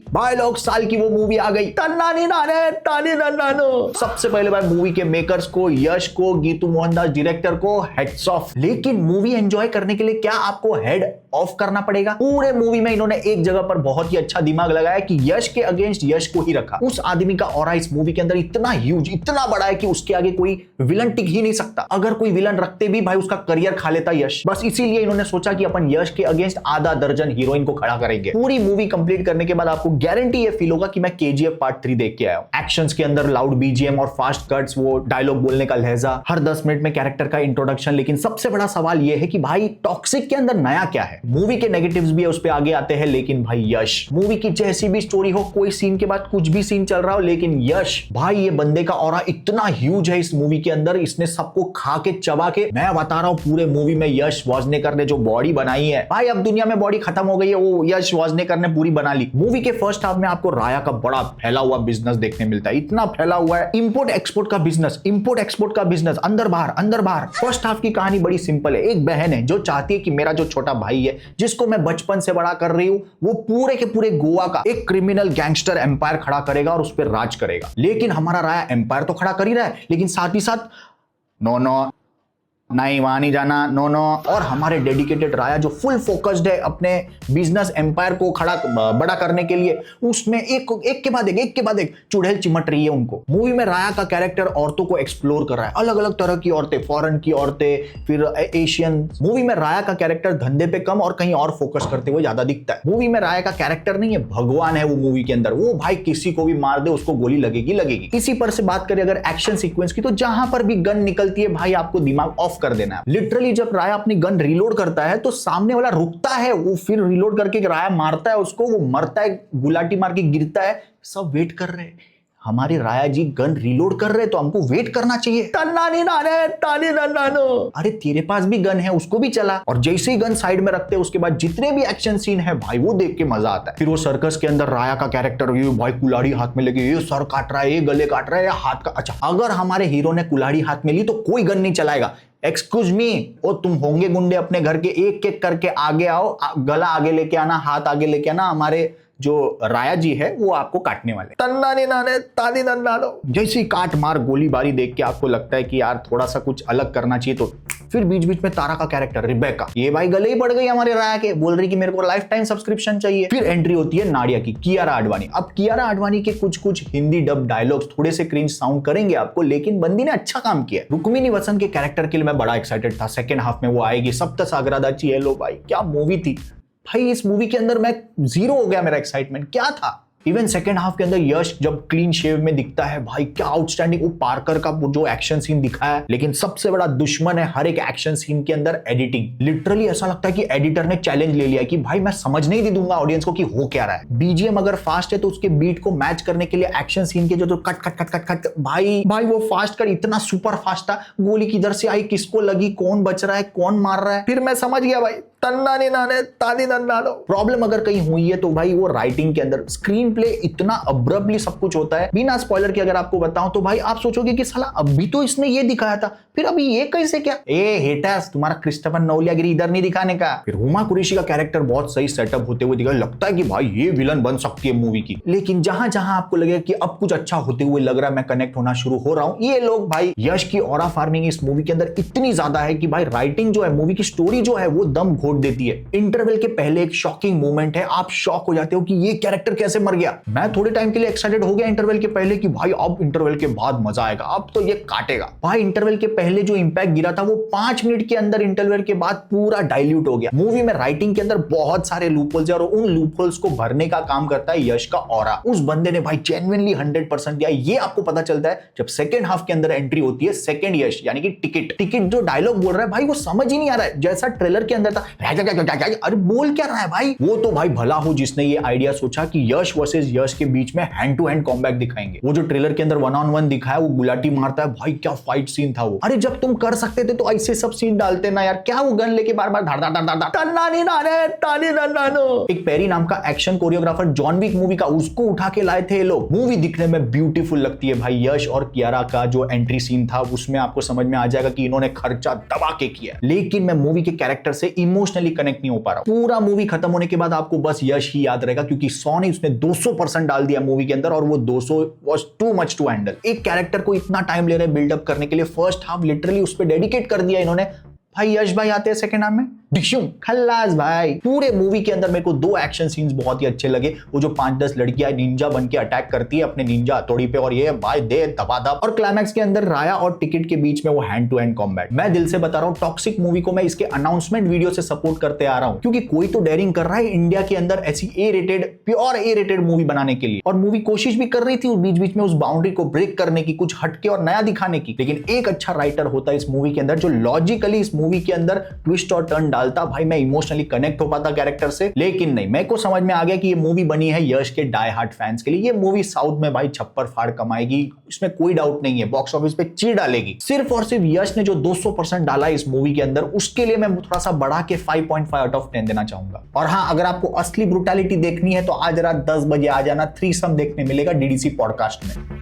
भाई लोग साल की वो मूवी आ गई, तन्नानी नाने तानी नन्नानो। सबसे पहले भाई मूवी के मेकर्स को, यश को, गीतू मोहनदास डायरेक्टर को हेड्स ऑफ। लेकिन मूवी एंजॉय करने के लिए क्या आपको हेड ऑफ करना पड़ेगा? पूरे मूवी में इन्होंने एक जगह पर बहुत ही अच्छा दिमाग लगाया कि यश के अगेंस्ट यश को ही रखा। उस आदमी का ऑरा इस मूवी के अंदर इतना ह्यूज, इतना बड़ा है कि उसके आगे कोई विलन टिक ही नहीं सकता। अगर कोई विलन रखते भी भाई उसका करियर खा लेता यश। बस इसीलिए इन्होंने सोचा कि अपन यश के अगेंस्ट आधा दर्जन हीरोइन को खड़ा करेंगे। पूरी मूवी कंप्लीट करने के बाद आपको गारंटी ये फील होगा कि मैं केजीएफ पार्ट 3 देख के आया हूं। एक्शंस के अंदर लाउड बीजीएम और फास्ट कट्स, वो डायलॉग बोलने का लहजा, हर 10 मिनट में कैरेक्टर का इंट्रोडक्शन। लेकिन सबसे बड़ा सवाल यह है कि भाई टॉक्सिक के अंदर नया क्या है? मूवी के नेगेटिव्स भी है, उस पे आगे आते हैं। लेकिन भाई यश, मूवी की जैसी भी स्टोरी हो, कोई सीन के बाद कुछ भी सीन चल रहा हो, लेकिन यश भाई, ये बंदे का ऑरा इतना ह्यूज है इस मूवी के अंदर। इसने सबको खा के चबा के, मैं बता रहा हूं पूरे मूवी में यश वाजनेकर ने जो बॉडी बनाई है भाई, अब दुनिया में बॉडी खत्म हो गई है, वो यश वाजनेकर ने पूरी बना ली। मूवी के फर्स्ट हाफ में आपको राया का बड़ा फैला हुआ बिजनेस देखने मिलता है, इतना फैला हुआ है। इंपोर्ट एक्सपोर्ट का बिजनेस, इंपोर्ट एक्सपोर्ट का बिजनेस, अंदर बाहर अंदर बाहर। फर्स्ट हाफ की कहानी बड़ी सिंपल है। एक बहन है जो चाहती है कि मेरा जो छोटा भाई है, जिसको मैं बचपन से बड़ा कर रही हूं, वो पूरे के पूरे गोवा का एक क्रिमिनल गैंगस्टर एम्पायर खड़ा करेगा और उस पर राज करेगा। लेकिन हमारा राया एम्पायर तो खड़ा कर ही रहा है, लेकिन साथ ही साथ नो नो, नहीं वहां नहीं जाना, नो नो। और हमारे डेडिकेटेड राया जो फुल फोकस्ड है अपने बिजनेस एम्पायर को खड़ा बड़ा करने के लिए, उसमें एक के बाद एक चुड़ैल चिमट रही है उनको। मूवी में राया का कैरेक्टर औरतों को एक्सप्लोर कर रहा है, अलग अलग तरह की औरतें, फॉरेन की औरतें, फिर एशियन। मूवी में राया का कैरेक्टर धंधे पे कम और कहीं और फोकस करते हुए ज्यादा दिखता है। मूवी में राया का कैरेक्टर नहीं है, भगवान है वो मूवी के अंदर। वो भाई किसी को भी मार दे उसको गोली लगेगी। इसी पर से बात करें अगर एक्शन सीक्वेंस की, तो जहां पर भी गन निकलती है भाई, आपको दिमाग ऑफ कर देना है। लिटरली जब राया अपनी गन रीलोड करता है तो सामने वाला रुकता है, वो फिर रीलोड करके राया मारता है उसको, वो मरता है, गुलाटी मार के गिरता है। सब वेट कर रहे हैं, हमारे राया जी गन रीलोड कर रहे हैं तो हमको वेट करना चाहिए। तन्नानी नाने तानी नन्नानो, अरे तेरे पास भी गन है, उसको भी चला। और जैसे ही गन साइड में रखते हैं, उसके बाद जितने भी एक्शन सीन है भाई, वो देख के मजा आता है। फिर वो सर्कस के अंदर राया का कैरेक्टर, ये भाई कुल्हाड़ी हाथ में लेके, ये सर काट रहा है, ये गले काट रहा है, ये हाथ का। अच्छा, अगर हमारे हीरो ने कुल्हाड़ी हाथ में ली तो कोई गन नहीं चलाएगा। एक्सक्यूज मी, ओ तुम होंगे गुंडे अपने घर के, एक एक करके आगे आओ, गला आगे लेके आना, हाथ आगे लेके आना, हमारे जो राया जी है वो आपको काटने वाले। तन्नानी नाने तानी नन्नानो। जैसे ही काट मार गोलीबारी देख के आपको लगता है कि यार थोड़ा सा कुछ अलग करना चाहिए, तो फिर बीच बीच में तारा का कैरेक्टर रिबेका, ये भाई गले ही पड़ गई हमारे राया के, बोल रही कि मेरे को लाइफ टाइम सब्सक्रिप्शन चाहिए। फिर एंट्री होती है नाडिया की, कियारा आडवाणी। अब कियारा आडवाणी के कुछ हिंदी डब डायलॉग्स थोड़े से क्रिंज साउंड करेंगे आपको, लेकिन बंदी ने अच्छा काम किया। रुक्मिणी वसंत के कैरेक्टर के लिए मैं बड़ा एक्साइटेड था, सेकंड हाफ में वो आएगी। सप्तसागरादाची, हेलो भाई क्या मूवी थी भाई। इस मूवी के अंदर मैं जीरो हो गया, मेरा एक्साइटमेंट क्या था। इवन सेकंड हाफ के अंदर यश जब क्लीन शेव में दिखता है भाई, क्या आउटस्टैंडिंग वो पार्कर का जो एक्शन सीन दिखाया है। लेकिन सबसे बड़ा दुश्मन है हर एक एक्शन सीन के अंदर एडिटिंग। लिटरली ऐसा लगता है कि एडिटर ने चैलेंज ले लिया कि भाई मैं समझ नहीं दूंगा ऑडियंस को कि हो क्या रहा है। बीजीएम अगर फास्ट है तो उसके बीट को मैच करने के लिए एक्शन सीन के जो cut cut cut cut cut भाई वो फास्ट कर इतना सुपर फास्ट था। गोली किधर से आई, किसको लगी, कौन बच रहा है, कौन मार रहा है, फिर मैं समझ गया भाई तन्नानी नाने तानी नन्नानो। प्रॉब्लम अगर कहीं हुई है तो भाई वो राइटिंग के अंदर। स्क्रीन प्ले इतना अब्रप्टली सब कुछ होता है। बिना स्पॉइलर के अगर आपको बताऊं तो भाई आप सोचोगे कि साला अभी तो इसने ये दिखाया था, फिर अभी ये कैसे क्या। ए हेटर्स, तुम्हारा क्रिस्टोफर नोलियागिरी इधर नहीं दिखाने का। फिर हुमा कुरैशी का कैरेक्टर बहुत सही सेटअप होते हुए दिखा, लगता है कि भाई ये विलन बन सकती है मूवी की। लेकिन जहां जहां आपको लगे कि अब कुछ अच्छा होते हुए लग रहा है, मैं कनेक्ट होना शुरू हो रहा हूं, ये लोग भाई यश की ऑरा फार्मिंग इस मूवी के अंदर इतनी ज्यादा है कि भाई राइटिंग जो है, मूवी की स्टोरी जो है वो दम घोट देती है। इंटरवल के पहले एक शॉकिंग मोमेंट है, आप शॉक हो जाते हो कि ये कैरेक्टर कैसे मर गया। मैं थोड़े टाइम के लिए एक्साइटेड हो गया इंटरवल के पहले कि भाई अब इंटरवल के बाद मजा आएगा, अब तो ये काटेगा। भाई इंटरवल के पहले जो इंपैक्ट गिरा था वो 5 मिनट के अंदर इंटरवल के बाद पूरा डाइल्यूट हो गया। मूवी में राइटिंग के अंदर बहुत सारे लूपहोल्स है और उन लूपहोल्स को भरने का काम करता है यश का ऑरा। उस बंदे ने भाई जेन्युइनली 100% दिया। ये आपको पता चलता है जब सेकंड हाफ के अंदर एंट्री होती है सेकंड यश, यानी कि टिकट जो डायलॉग बोल रहा है भाई वो समझ ही नहीं आ रहा है, जैसा ट्रेलर के अंदर था। अरे बोल क्या रहा है भाई। वो तो भाई भला हो जिसने ये आइडिया सोचा कि यश वर्सेस यश के बीच में हैंड टू हैंड कॉम्बैट दिखाएंगे। वो जो ट्रेलर के अंदर 1-on-1 दिखाया, वो गुलाटी मारता है भाई, क्या फाइट सीन था वो। अरे जब तुम कर सकते थे तो ऐसे सब सीन डालते ना यार, क्या वो गन लेके बार बार धाड़ धाड़ धाड़ धाड़ तन्नानी नाने तानी नन्नानो। एक पेरी नाम का action choreographer John Wick movie का, उसको उठा के लाए थे ये लोग। मूवी दिखने में ब्यूटीफुल लगती है भाई। यश और कियारा का जो एंट्री सीन था उसमें आपको समझ में आ जाएगा कि इन्होंने खर्चा दबा के किया। लेकिन मैं मूवी के कैरेक्टर से इमोशनल इमोशनली कनेक्ट नहीं हो पा रहा हूं। पूरा मूवी खत्म होने के बाद आपको बस यश ही याद रहेगा, क्योंकि सोनी उसने 200% डाल दिया मूवी के अंदर और वो 200 was too much to handle. एक कैरेक्टर को इतना टाइम ले रहे बिल्डअप करने के लिए, फर्स्ट हाफ लिटरली उस पर डेडिकेट कर दिया इन्होंने। भाई यश भाई आते हैं सेकंड हाफ में, डिशुम खल्लास भाई। पूरे मूवी के अंदर मेरे को 2 एक्शन सीन्स बहुत ही अच्छे लगे। वो जो 5-10 लड़कियां निंजा बन के अटैक करती है अपने निंजा हथौड़ी पे, और ये भाई दे दबादब, और क्लाइमैक्स के अंदर राया और टिकट के बीच में वो हैंड टू हैंड कॉम्बैट। मैं दिल से बता रहा हूं, टॉक्सिक मूवी को मैं इसके अनाउंसमेंट वीडियो से सपोर्ट करते आ रहा हूं, क्योंकि कोई तो डेयरिंग कर रहा है इंडिया के अंदर ऐसी प्योर ए रेटेड मूवी बनाने के लिए, और मूवी कोशिश भी कर रही थी बीच बीच में उस बाउंड्री को ब्रेक करने की, कुछ हटके और नया दिखाने की। लेकिन एक अच्छा राइटर होता है इस मूवी के अंदर, जो लॉजिकली इस मूवी के अंदर ट्विस्ट और टर्न डालता। भाई मैं इमोशनली कनेक्ट हो पाता कैरेक्टर से। लेकिन नहीं, मेरे को समझ में आ गया कि ये मूवी बनी है यश के डाई हार्ट फैंस के लिए। ये मूवी साउथ में भाई छप्पर फाड़ कमाएगी, इसमें कोई डाउट नहीं है, बॉक्स ऑफिस पे चीर डालेगी। सिर्फ और सिर्फ यश ने जो 200% डाला है इस मूवी के अंदर, उसके लिए मैं थोड़ा सा बढ़ा के 5.5 आउट ऑफ 10 देना चाहूंगा। और हाँ, अगर आपको असली ब्रुटैलिटी देखनी है तो आज रात 10 बजे आ जाना, थ्रीसम देखने मिलेगा डीडीसी पॉडकास्ट में।